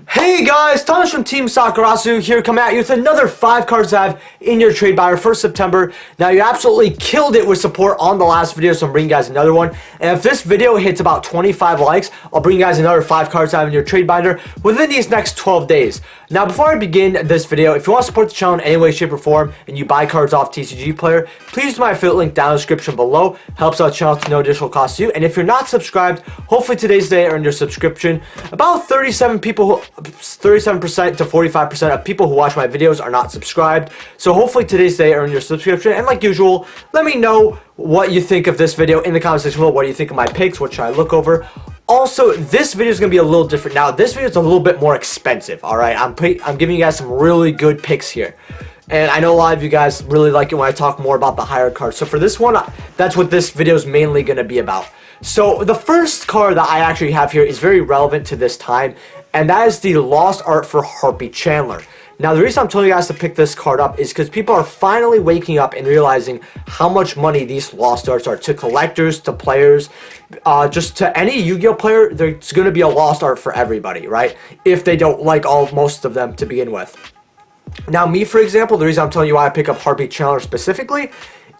Hey guys, Thomas from Team Sakurasu here, coming at you with another 5 cards I have in your trade buyer for September. Now, you absolutely killed it with support on the last video, so I'm bringing you guys another one. And if this video hits about 25 likes, I'll bring you guys another 5 cards I have in your trade binder within these next 12 days. Now, before I begin this video, if you want to support the channel in any way, shape, or form, and you buy cards off TCG Player, please use my affiliate link down in the description below. Helps out the channel to no additional cost to you. And if you're not subscribed, hopefully today's day earned your subscription. About 37% to 45% of people who watch my videos are not subscribed. So hopefully today's day earned your subscription. And like usual, let me know what you think of this video in the comment section below. What do you think of my picks? What should I look over? Also, this video is going to be a little different. Now, this video is a little bit more expensive, all right? I'm giving you guys some really good picks here. And I know a lot of you guys really like it when I talk more about the higher cards. So for this one, that's what this video is mainly going to be about. So the first card that I actually have here is very relevant to this time, and that is the Lost Art for Harpy Chandler. Now, the reason I'm telling you guys to pick this card up is because people are finally waking up and realizing how much money these Lost Arts are to collectors, to players, just to any Yu-Gi-Oh player. There's going to be a Lost Art for everybody, right? If they don't like most of them to begin with. Now, me, for example, the reason I'm telling you why I pick up Harpy Chandler specifically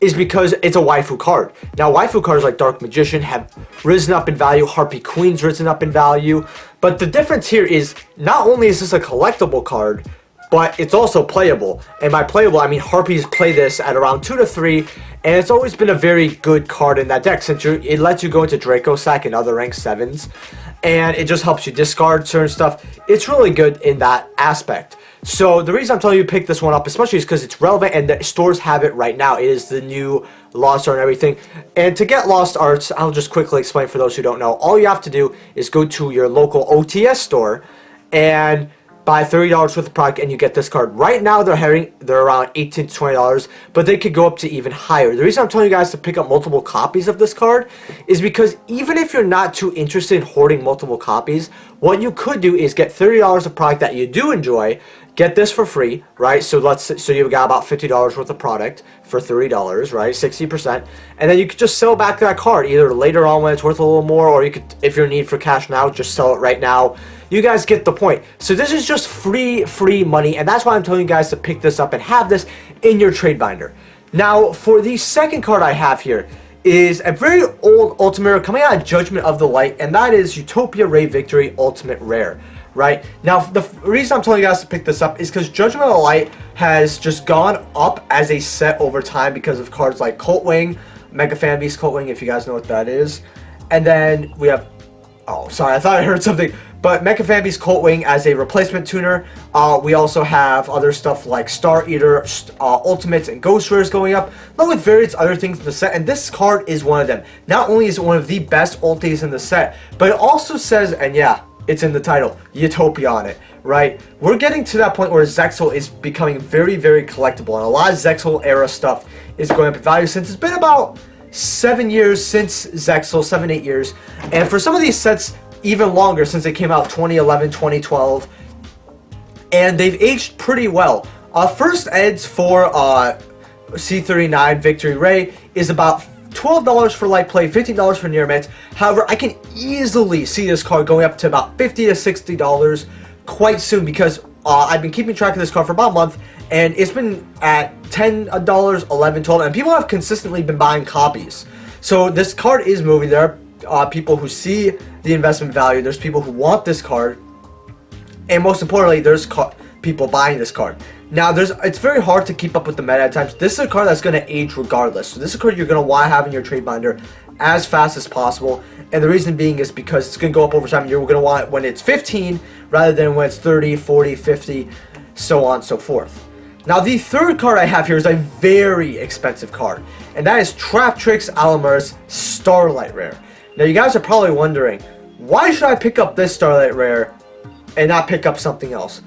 is because it's a waifu card. Now, waifu cards like Dark Magician have risen up in value, Harpy Queen's risen up in value, but the difference here is not only is this a collectible card, but it's also playable. And by playable, I mean Harpies play this at around 2 to 3, and it's always been a very good card in that deck since it lets you go into Draco Sack and other rank 7s, and it just helps you discard certain stuff. It's really good in that aspect. So the reason I'm telling you to pick this one up especially is because it's relevant and the stores have it right now. It is the new Lost Art and everything. And to get Lost Arts, I'll just quickly explain for those who don't know. All you have to do is go to your local OTS store and buy $30 worth of product and you get this card. Right now they're around $18 to $20, but they could go up to even higher. The reason I'm telling you guys to pick up multiple copies of this card is because even if you're not too interested in hoarding multiple copies, what you could do is get $30 of product that you do enjoy, get this for free, right? So you've got about $50 worth of product for $30, right? 60%. And then you could just sell back that card either later on when it's worth a little more, or you could, if you're in need for cash now, just sell it right now. You guys get the point. So this is just free money, and that's why I'm telling you guys to pick this up and have this in your trade binder. Now, for the second card I have here is a very old Ultimate Rare coming out of Judgment of the Light, and that is Utopia Ray Victory Ultimate Rare. Right? Now, the reason I'm telling you guys to pick this up is because Judgment of the Light has just gone up as a set over time because of cards like Cult Wing, Mega Fan Beast Cult Wing, if you guys know what that is. And then we have, oh, sorry, I thought I heard something. But Mega Fan Beast Cult Wing as a replacement tuner. We also have other stuff like Star Eater, Ultimates, and Ghost Rares going up, along with various other things in the set. And this card is one of them. Not only is it one of the best ultis in the set, but it also says, and yeah, it's in the title, Utopia on it, right? We're getting to that point where Zexal is becoming very, very collectible, and a lot of Zexal era stuff is going up in value since it's been about 7 years since Zexal, 7-8 years, and for some of these sets, even longer since they came out 2011, 2012, and they've aged pretty well. First eds for C39 Victory Ray is about $12 for light play, $15 for near mids. However, I can easily see this card going up to about $50 to $60 quite soon because I've been keeping track of this card for about a month, and it's been at $10, $11, $12, and people have consistently been buying copies. So this card is moving. There are people who see the investment value. There's people who want this card, and most importantly, there's people buying this card. Now, it's very hard to keep up with the meta at times. This is a card that's going to age regardless. So this is a card you're going to want to have in your trade binder as fast as possible. And the reason being is because it's going to go up over time. You're going to want it when it's 15 rather than when it's 30, 40, 50, so on and so forth. Now, the third card I have here is a very expensive card. And that is Traptrix alomerus Starlight Rare. Now, you guys are probably wondering, why should I pick up this Starlight Rare and not pick up something else?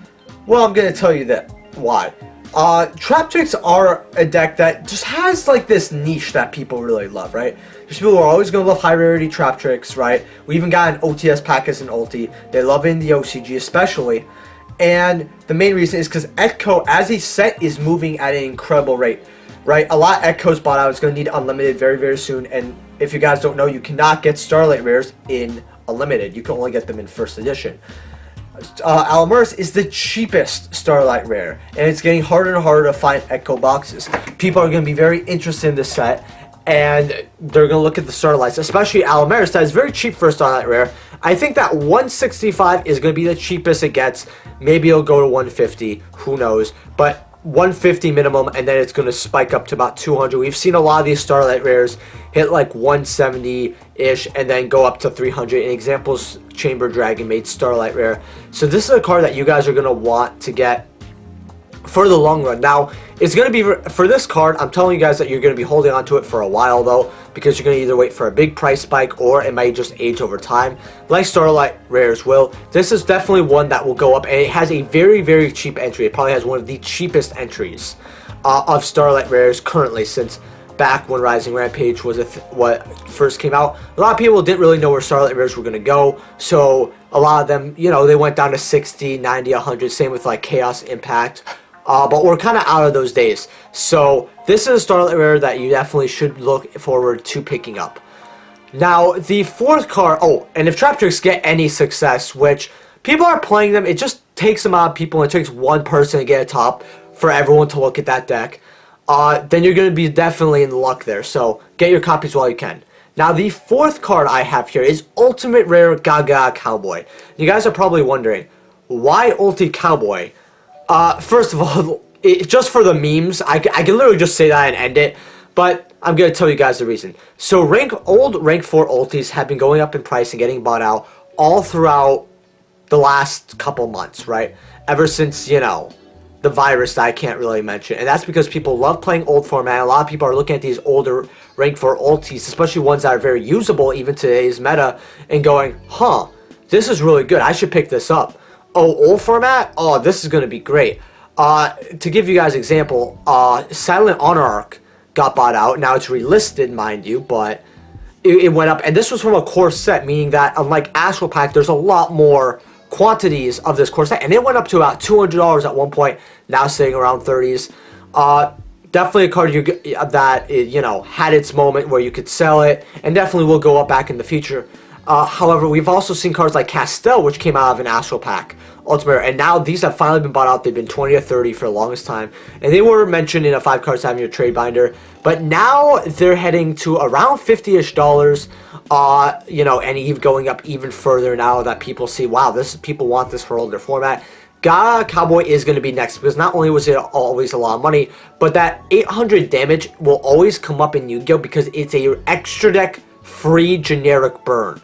Well, I'm going to tell you that. Why? Traptrix are a deck that just has like this niche that people really love, right? There's people who are always going to love high rarity Traptrix, right? We even got an OTS pack as an ulti. They love it in the OCG especially. And the main reason is because Echo as a set is moving at an incredible rate, right? A lot of Echo's bought out. It's going to need Unlimited very, very soon. And if you guys don't know, you cannot get Starlight Rares in Unlimited. You can only get them in first edition. alomerus is the cheapest Starlight Rare, and it's getting harder and harder to find Echo boxes. People are going to be very interested in this set, and they're going to look at the Starlights, especially alomerus. That is very cheap for a Starlight Rare. I think that 165 is going to be the cheapest it gets. Maybe it'll go to 150, who knows, but 150 minimum, and then it's going to spike up to about 200. We've seen a lot of these Starlight Rares hit like 170-ish and then go up to 300. In examples, Chamber Dragon made Starlight Rare. So this is a card that you guys are going to want to get for the long run. Now, it's going to be, for this card, I'm telling you guys that you're going to be holding on to it for a while, though, because you're going to either wait for a big price spike or it might just age over time, like Starlight Rares will. This is definitely one that will go up, and it has a very, very cheap entry. It probably has one of the cheapest entries of Starlight Rares currently, since back when Rising Rampage was what first came out. A lot of people didn't really know where Starlight Rares were going to go, so a lot of them, you know, they went down to 60, 90, 100, same with like Chaos Impact. But we're kind of out of those days. So this is a Starlight Rare that you definitely should look forward to picking up. Now, the fourth card, oh, and if Traptrix get any success, which people are playing them, it just takes them out of people, and it takes one person to get a top for everyone to look at that deck, then you're going to be definitely in luck there. So get your copies while you can. Now, the fourth card I have here is Ultimate Rare Gagaga Cowboy. You guys are probably wondering, why Ulti Cowboy? First of all, just for the memes, I can literally just say that and end it, but I'm going to tell you guys the reason. So old rank 4 ultis have been going up in price and getting bought out all throughout the last couple months, right? Ever since, you know, the virus that I can't really mention. And that's because people love playing old format. A lot of people are looking at these older rank 4 ultis, especially ones that are very usable, even today's meta, and going, huh, this is really good. I should pick this up. Oh, old format? Oh, this is going to be great. To give you guys an example, Silent Monarch got bought out. Now it's relisted, mind you, but it went up. And this was from a core set, meaning that unlike Astral Pack, there's a lot more quantities of this core set. And it went up to about $200 at one point, now sitting around 30s. Definitely a card that, you know, had its moment where you could sell it, and definitely will go up back in the future. However, we've also seen cards like Castel, which came out of an Astral Pack Ultimate, and now these have finally been bought out. They've been 20 or 30 for the longest time, and they were mentioned in a 5 cards having your trade binder, but now they're heading to around $50-ish, you know, and even going up even further now that people see, wow, people want this for older format. Gagaga Cowboy is going to be next, because not only was it always a lot of money, but that 800 damage will always come up in Yu-Gi-Oh! Because it's a extra deck free generic burn.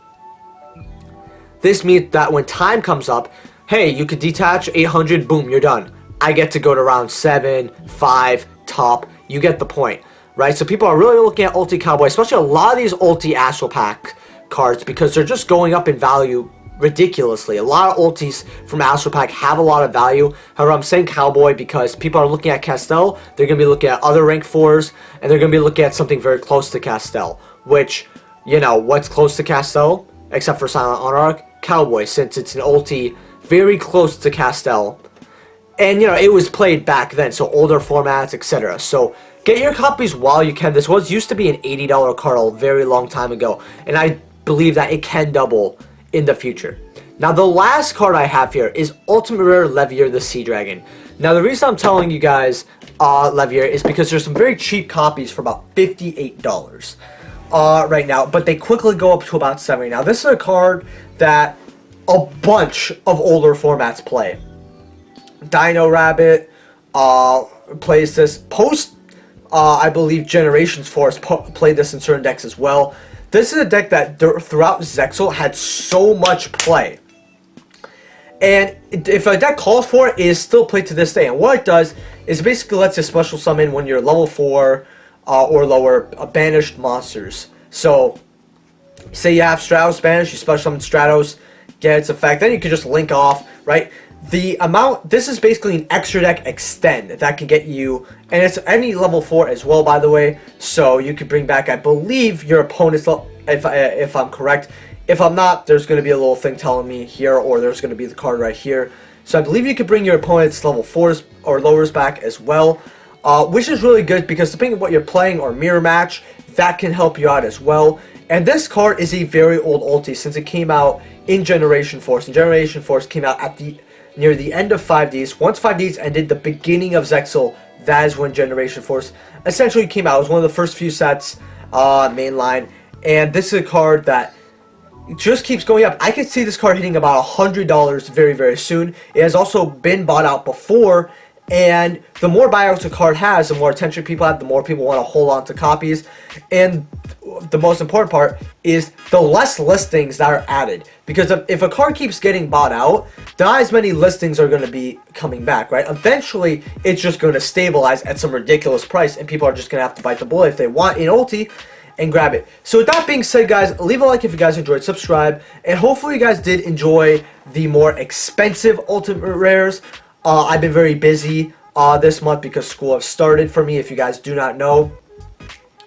This means that when time comes up, hey, you could detach 800, boom, you're done. I get to go to round 7, 5, top. You get the point, right? So people are really looking at Ulti Cowboy, especially a lot of these Ulti Astral Pack cards, because they're just going up in value ridiculously. A lot of ultis from Astral Pack have a lot of value. However, I'm saying Cowboy because people are looking at Castel, they're going to be looking at other rank 4s, and they're going to be looking at something very close to Castel, which, you know, what's close to Castel, except for Silent Monarch? Cowboy, since it's an ulti very close to Castel, and you know, it was played back then, so older formats, etc. So get your copies while you can. This used to be an $80 card a very long time ago, and I believe that it can double in the future. Now, the last card I have here is Ultimate Rare Leviair the Sea Dragon. Now, the reason I'm telling you guys Leviair is because there's some very cheap copies for about $58 right now, but they quickly go up to about $70. Now, this is a card that a bunch of older formats play. Dino Rabbit plays this. I believe Generations Force played this in certain decks as well. This is a deck that throughout Zexal had so much play. And if a deck calls for it, it is still played to this day. And what it does is basically lets you special summon when you're level 4 or lower banished monsters. So, say you have Stratos banished, you special summon Stratos, get its effect, then you can just link off, right? This is basically an extra deck extend that can get you, and it's any level 4 as well, by the way, so you could bring back, I believe, your opponent's level, if I'm correct. If I'm not, there's going to be a little thing telling me here, or there's going to be the card right here. So I believe you could bring your opponent's level 4s or lowers back as well, which is really good because depending on what you're playing or mirror match, that can help you out as well. And this card is a very old ulti since it came out in Generation Force. And Generation Force came out at near the end of 5Ds. Once 5Ds ended, the beginning of Zexal, that is when Generation Force essentially came out. It was one of the first few sets, mainline. And this is a card that just keeps going up. I can see this card hitting about $100 very, very soon. It has also been bought out before. And the more buyouts a card has, the more attention people have, the more people want to hold on to copies. And the most important part is the less listings that are added. Because if a card keeps getting bought out, not as many listings are going to be coming back, right? Eventually, it's just going to stabilize at some ridiculous price, and people are just going to have to bite the bullet if they want an ulti and grab it. So with that being said, guys, leave a like if you guys enjoyed, subscribe, and hopefully you guys did enjoy the more expensive ultimate rares. I've been very busy this month because school has started for me. If you guys do not know,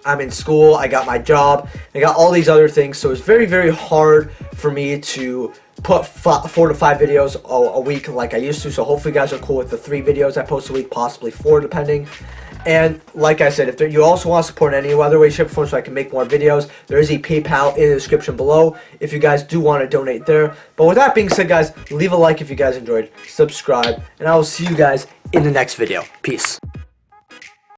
I'm in school, I got my job, I got all these other things, so it's very, very hard for me to put 4 to 5 videos a week like I used to. So hopefully you guys are cool with the 3 videos I post a week, possibly 4 depending. And like I said, if you also want to support in any other way, shape, or form so I can make more videos, there is a PayPal in the description below if you guys do want to donate there. But with that being said, guys, leave a like if you guys enjoyed, subscribe, and I will see you guys in the next video. Peace.